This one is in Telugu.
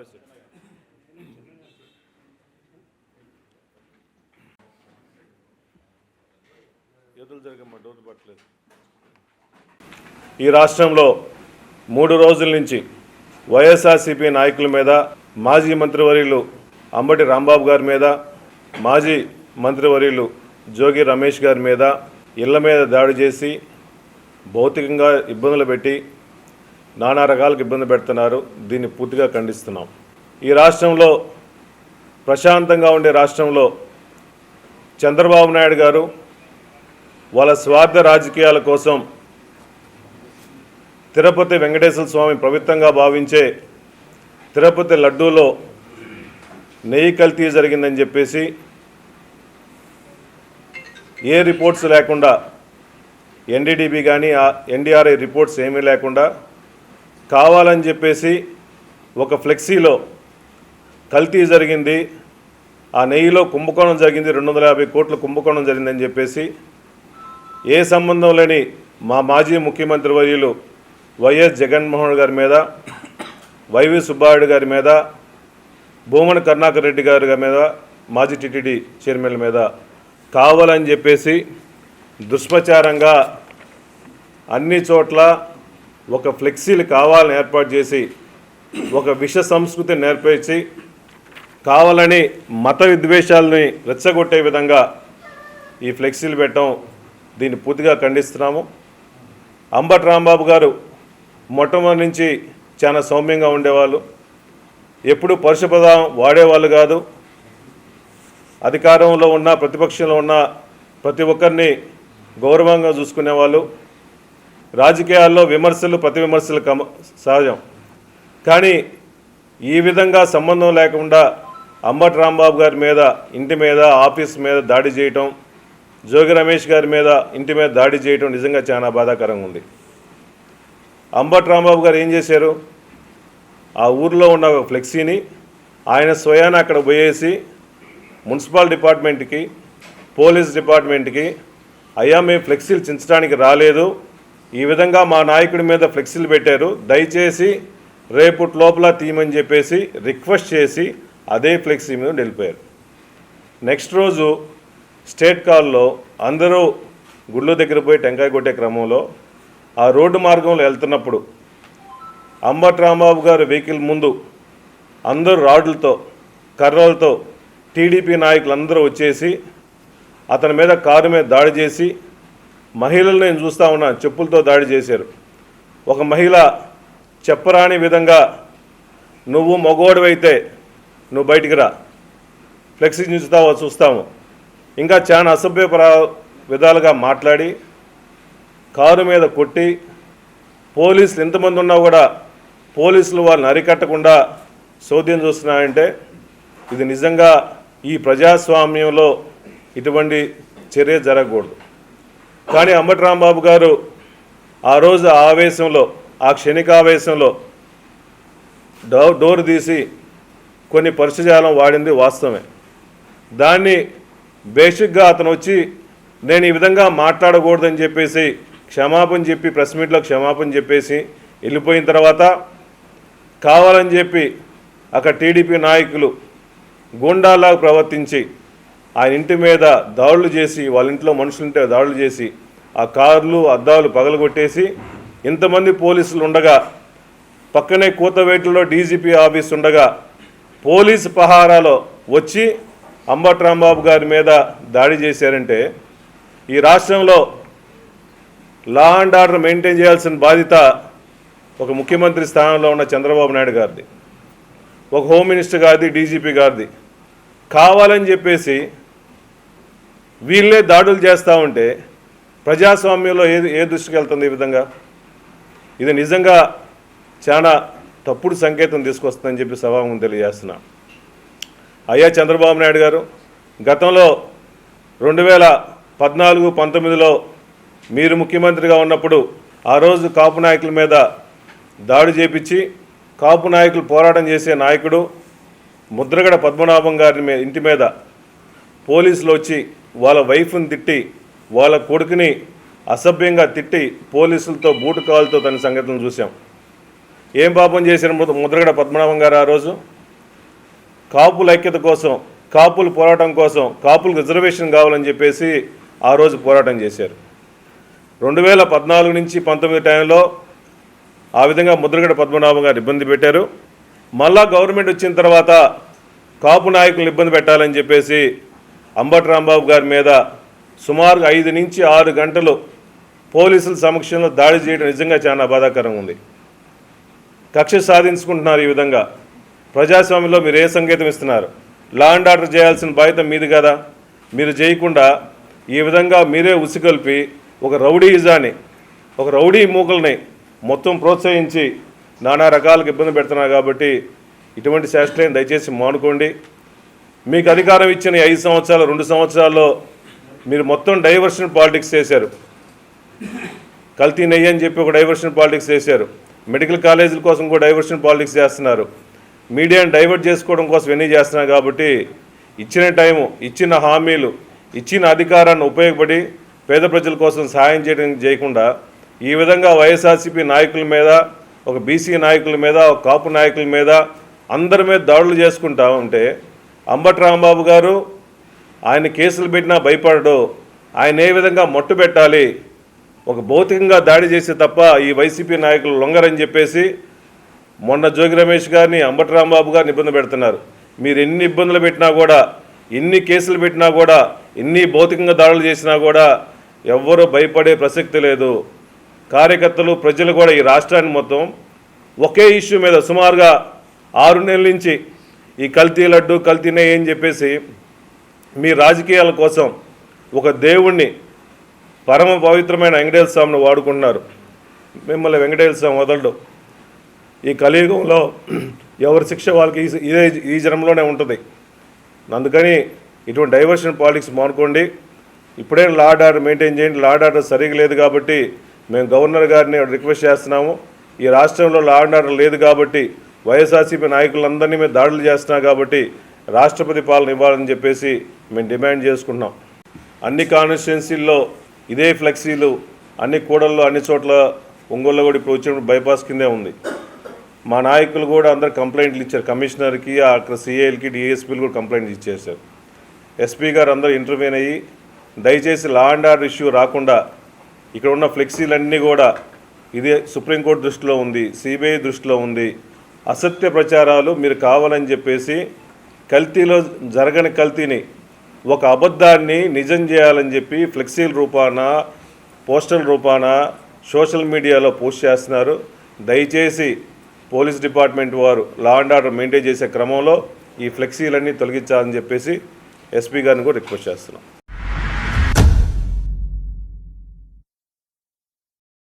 ఆపేసి ఎదురు జరగమ్మ డోర్ పట్టలేదు. ఈ రాష్ట్రంలో 3 రోజుల నుంచి వైఎస్ఆర్సీపీ నాయకుల మీద, మాజీ మంత్రివర్యులు అంబటి రాంబాబు గారి మీద, మాజీ మంత్రివర్యులు జోగి రమేష్ గారి మీద ఇళ్ల మీద దాడి చేసి భౌతికంగా ఇబ్బందులు పెట్టి నానా రకాలకు ఇబ్బంది పెడుతున్నారు. దీన్ని పూర్తిగా ఖండిస్తున్నాం. ఈ రాష్ట్రంలో ప్రశాంతంగా ఉండే రాష్ట్రంలో చంద్రబాబు నాయుడు గారు వాళ్ళ స్వార్థ రాజకీయాల కోసం తిరుపతి వెంకటేశ్వర స్వామి పవిత్రంగా భావించే తిరుపతి లడ్డూలో నెయ్యి కల్తీ జరిగిందని చెప్పేసి ఏ రిపోర్ట్స్ లేకుండా, ఎన్డీడీబీ కానీ ఎన్డీఆర్ఐ రిపోర్ట్స్ ఏమీ లేకుండా కావాలని చెప్పేసి ఒక ఫ్లెక్సీలో కల్తీ జరిగింది, ఆ నెయ్యిలో కుంభకోణం జరిగింది, 250 కోట్ల కుంభకోణం జరిగిందని చెప్పేసి ఏ సంబంధం లేని మా మాజీ ముఖ్యమంత్రి వర్యులు వైఎస్ జగన్మోహన్ గారి మీద, వైవి సుబ్బారెడ్డి గారి మీద, భూమన కరుణాకర్ రెడ్డి గారి మీద, మాజీ టీటీడీ చైర్మన్ల మీద కావాలని చెప్పేసి దుష్ప్రచారంగా అన్ని చోట్ల ఒక ఫ్లెక్సీలు కావాలని ఏర్పాటు చేసి ఒక విష సంస్కృతిని నేర్పించి కావాలని మత విద్వేషాలని రెచ్చగొట్టే విధంగా ఈ ఫ్లెక్సీలు పెట్టడం, దీన్ని పూర్తిగా ఖండిస్తున్నాము. అంబటి రాంబాబు గారు మొట్టమొదటి నుంచి చాలా సౌమ్యంగా ఉండేవాళ్ళు, ఎప్పుడు పరుషపదం వాడేవాళ్ళు కాదు. అధికారంలో ఉన్న ప్రతిపక్షంలో ఉన్న ప్రతి ఒక్కరిని గౌరవంగా చూసుకునేవాళ్ళు. రాజకీయాల్లో విమర్శలు ప్రతి విమర్శలు సహజం, కానీ ఈ విధంగా సంబంధం లేకుండా అంబటి రాంబాబు గారి మీద, ఇంటి మీద, ఆఫీస్ మీద దాడి చేయటం, జోగి రమేష్ గారి మీద ఇంటి మీద దాడి చేయటం నిజంగా చాలా బాధాకరంగా ఉంది. అంబటి రాంబాబు గారు ఏం చేశారు? ఆ ఊర్లో ఉన్న ఒక ఫ్లెక్సీని ఆయన స్వయాన అక్కడ పోయేసి మున్సిపల్ డిపార్ట్మెంట్కి, పోలీస్ డిపార్ట్మెంట్కి, అయ్యా మేము ఫ్లెక్సీలు చించడానికి రాలేదు, ఈ విధంగా మా నాయకుడి మీద ఫ్లెక్సీలు పెట్టారు, దయచేసి రేపటి లోపల తీయమని చెప్పేసి రిక్వెస్ట్ చేసి అదే ఫ్లెక్సీ మీద వెళ్ళిపోయారు. నెక్స్ట్ రోజు స్టేట్ కాల్లో అందరూ గుళ్ళు దగ్గర పోయి టెంకాయ కొట్టే క్రమంలో ఆ రోడ్డు మార్గంలో వెళ్తున్నప్పుడు అంబటి రాంబాబు గారు వెహికల్ ముందు అందరూ రాడ్లతో, కర్రలతో టీడీపీ నాయకులందరూ వచ్చేసి అతని మీద, కారు మీద దాడి చేసి, మహిళలు నేను చూస్తూ ఉన్నాను, చెప్పులతో దాడి చేశారు. ఒక మహిళ చెప్పరాని విధంగా నువ్వు మగోడివైతే నువ్వు బయటికి రా, ఫ్లెక్సీ చూస్తాము, ఇంకా చాలా అసభ్య విధాలుగా మాట్లాడి కారు మీద కొట్టి, పోలీసులు ఎంతమంది ఉన్నా కూడా పోలీసులు వాళ్ళని అరికట్టకుండా చోద్యం చూస్తున్నారంటే ఇది నిజంగా ఈ ప్రజాస్వామ్యంలో ఇటువంటి చర్య జరగకూడదు. కానీ అంబటి రాంబాబు గారు ఆ రోజు ఆవేశంలో, ఆ క్షణికావేశంలో డోర్ తీసి కొన్ని పరిశుజాలం వాడింది వాస్తవమే. దాన్ని బేసిక్గా అతను వచ్చి నేను ఈ విధంగా మాట్లాడకూడదని చెప్పేసి క్షమాపణ చెప్పి, ప్రెస్ మీట్లో క్షమాపణ చెప్పేసి వెళ్ళిపోయిన తర్వాత కావాలని చెప్పి అక్కడ టీడీపీ నాయకులు గూండాలాగా ప్రవర్తించి ఆయన ఇంటి మీద దాడులు చేసి, వాళ్ళ ఇంట్లో మనుషులుంటే దాడులు చేసి ఆ కార్లు, అద్దాలు పగలగొట్టేసి, ఇంతమంది పోలీసులు ఉండగా, పక్కనే కూతవేటులో డీజీపీ ఆఫీస్ ఉండగా పోలీసు పహారాలో వచ్చి అంబటి రాంబాబు గారి మీద దాడి చేశారంటే ఈ రాష్ట్రంలో లా అండ్ ఆర్డర్ మెయింటైన్ చేయాల్సిన బాధ్యత ఒక ముఖ్యమంత్రి స్థానంలో ఉన్న చంద్రబాబు నాయుడు గారిది, ఒక హోమ్ మినిస్టర్ గారిది, డీజీపీ గారిది. కావాలని చెప్పేసి వీళ్ళే దాడులు చేస్తూ ఉంటే ప్రజాస్వామ్యంలో ఏ దృష్టికి వెళ్తుంది? ఈ విధంగా ఇది నిజంగా చాలా తప్పుడు సంకేతం తీసుకొస్తుందని చెప్పి సభాముఖం తెలియజేస్తున్నా. అయ్యా చంద్రబాబు నాయుడు గారు, గతంలో 2014-19లో మీరు ముఖ్యమంత్రిగా ఉన్నప్పుడు ఆ రోజు కాపు నాయకుల మీద దాడి చేపించి, కాపు నాయకులు పోరాటం చేసే నాయకుడు ముద్రగడ పద్మనాభం గారి ఇంటి మీద పోలీసులు వచ్చి వాళ్ళ వైఫ్ని తిట్టి, వాళ్ళ కొడుకుని అసభ్యంగా తిట్టి పోలీసులతో బూటు కాలుతో తన సంగతులను చూసాం. ఏం పాపం చేశారు ముద్రగడ పద్మనాభం గారు ఆ రోజు? కాపుల ఐక్యత కోసం, కాపుల పోరాటం కోసం, కాపులకు రిజర్వేషన్ కావాలని చెప్పేసి ఆ రోజు పోరాటం చేశారు. 2014 నుంచి 19 టైంలో ఆ విధంగా ముద్రగడ పద్మనాభం గారు ఇబ్బంది పెట్టారు. మళ్ళా గవర్నమెంట్ వచ్చిన తర్వాత కాపు నాయకులను ఇబ్బంది పెట్టాలని చెప్పేసి అంబటి రాంబాబు గారి మీద సుమారు 5 నుంచి 6 గంటలు పోలీసుల సమక్షంలో దాడి చేయడం నిజంగా చాలా బాధాకరంగా ఉంది. కక్ష సాధించుకుంటున్నారు. ఈ విధంగా ప్రజాస్వామ్యంలో మీరు ఏ సంకేతం ఇస్తున్నారు? లా అండ్ ఆర్డర్ చేయాల్సిన బాధ్యత మీది కదా. మీరు చేయకుండా ఈ విధంగా మీరే ఉసిగొల్పి ఒక రౌడీయిజాన్ని, ఒక రౌడీ మూకల్ని మొత్తం ప్రోత్సహించి నానా రకాలకు ఇబ్బంది పెడుతున్నారు. కాబట్టి ఇటువంటి శాస్త్రాన్ని దయచేసి మానుకోండి. మీకు అధికారం ఇచ్చిన 5 సంవత్సరాలు 2 సంవత్సరాల్లో మీరు మొత్తం డైవర్షన్ పాలిటిక్స్ చేశారు. కల్తీ నెయ్యి అని చెప్పి ఒక డైవర్షన్ పాలిటిక్స్ చేశారు. మెడికల్ కాలేజీల కోసం కూడా డైవర్షన్ పాలిటిక్స్ చేస్తున్నారు. మీడియాను డైవర్ట్ చేసుకోవడం కోసం ఇవన్నీ చేస్తున్నారు. కాబట్టి ఇచ్చిన టైము, ఇచ్చిన హామీలు, ఇచ్చిన అధికారాన్ని ఉపయోగపడి పేద ప్రజల కోసం సహాయం చేయకుండా ఈ విధంగా వైఎస్ఆర్సీపీ నాయకుల మీద, ఒక బీసీ నాయకుల మీద, ఒక కాపు నాయకుల మీద, అందరి మీద దాడులు చేసుకుంటా ఉంటే అంబటి రాంబాబు గారు ఆయన కేసులు పెట్టినా భయపడడు. ఆయన ఏ విధంగా మట్టు పెట్టాలి, ఒక భౌతికంగా దాడి చేస్తే తప్ప ఈ వైసీపీ నాయకులు లొంగరని చెప్పేసి మొన్న జోగి రమేష్ గారిని, అంబటి రాంబాబు గారిని ఇబ్బంది పెడుతున్నారు. మీరు ఎన్ని ఇబ్బందులు పెట్టినా కూడా, ఎన్ని కేసులు పెట్టినా కూడా, ఎన్ని భౌతికంగా దాడులు చేసినా కూడా ఎవ్వరూ భయపడే ప్రసక్తి లేదు. కార్యకర్తలు, ప్రజలు కూడా ఈ రాష్ట్రాన్ని మొత్తం ఒకే ఇష్యూ మీద సుమారుగా 6 నెలల నుంచి ఈ కల్తీ లడ్డు, కల్తీ నెయ్యి అని చెప్పేసి మీ రాజకీయాల కోసం ఒక దేవుణ్ణి, పరమ పవిత్రమైన వెంకటేశ్వర స్వామిని వాడుకుంటున్నారు. మిమ్మల్ని వెంకటేశ్వర స్వామి వదలడు. ఈ కలియుగంలో ఎవరి శిక్ష వాళ్ళకి ఈ జన్మలోనే ఉంటుంది. అందుకని ఇటువంటి డైవర్షన్ పాలిటిక్స్ మానుకోండి. ఇప్పుడే లా అండ్ ఆర్డర్ మెయింటైన్ చేయండి. లా అండ్ ఆర్డర్ సరిగ్గా లేదు కాబట్టి మేము గవర్నర్ గారిని రిక్వెస్ట్ చేస్తున్నాము. ఈ రాష్ట్రంలో లా అండ్ ఆర్డర్ లేదు కాబట్టి వైఎస్ఆర్సీపీ నాయకులందరినీ మేము దాడులు చేస్తున్నాం కాబట్టి రాష్ట్రపతి పాలన ఇవ్వాలని చెప్పేసి మేము డిమాండ్ చేసుకుంటున్నాం. అన్ని కాన్స్టిట్యున్సీల్లో ఇదే ఫ్లెక్సీలు, అన్ని కూడల్లో, అన్ని చోట్ల, ఒంగోలులో కూడా ఇప్పుడు వచ్చినప్పుడు బైపాస్ కిందే ఉంది. మా నాయకులు కూడా అందరు కంప్లైంట్లు ఇచ్చారు. కమిషనర్కి, అక్కడ సిఐలకి, డిఎస్పీలు కూడా కంప్లైంట్ ఇచ్చేశారు. ఎస్పీ గారు అందరూ ఇంటర్వ్యూన్ అయ్యి దయచేసి లా అండ్ ఆర్డర్ ఇష్యూ రాకుండా ఇక్కడ ఉన్న ఫ్లెక్సీలన్నీ కూడా, ఇదే సుప్రీంకోర్టు దృష్టిలో ఉంది, సిబిఐ దృష్టిలో ఉంది, అసత్య ప్రచారాలు మీరు కావాలని చెప్పేసి కల్తీలో జరగని కల్తీని, ఒక అబద్ధాన్ని నిజం చేయాలని చెప్పి ఫ్లెక్సీల రూపాన, పోస్టల్ రూపాన సోషల్ మీడియాలో పోస్ట్ చేస్తున్నారు. దయచేసి పోలీస్ డిపార్ట్మెంట్ వారు లా అండ్ ఆర్డర్ మెయింటైన్ చేసే క్రమంలో ఈ ఫ్లెక్సీలన్నీ తొలగించాలని చెప్పేసి ఎస్పీ గారిని కూడా రిక్వెస్ట్ చేస్తున్నాం.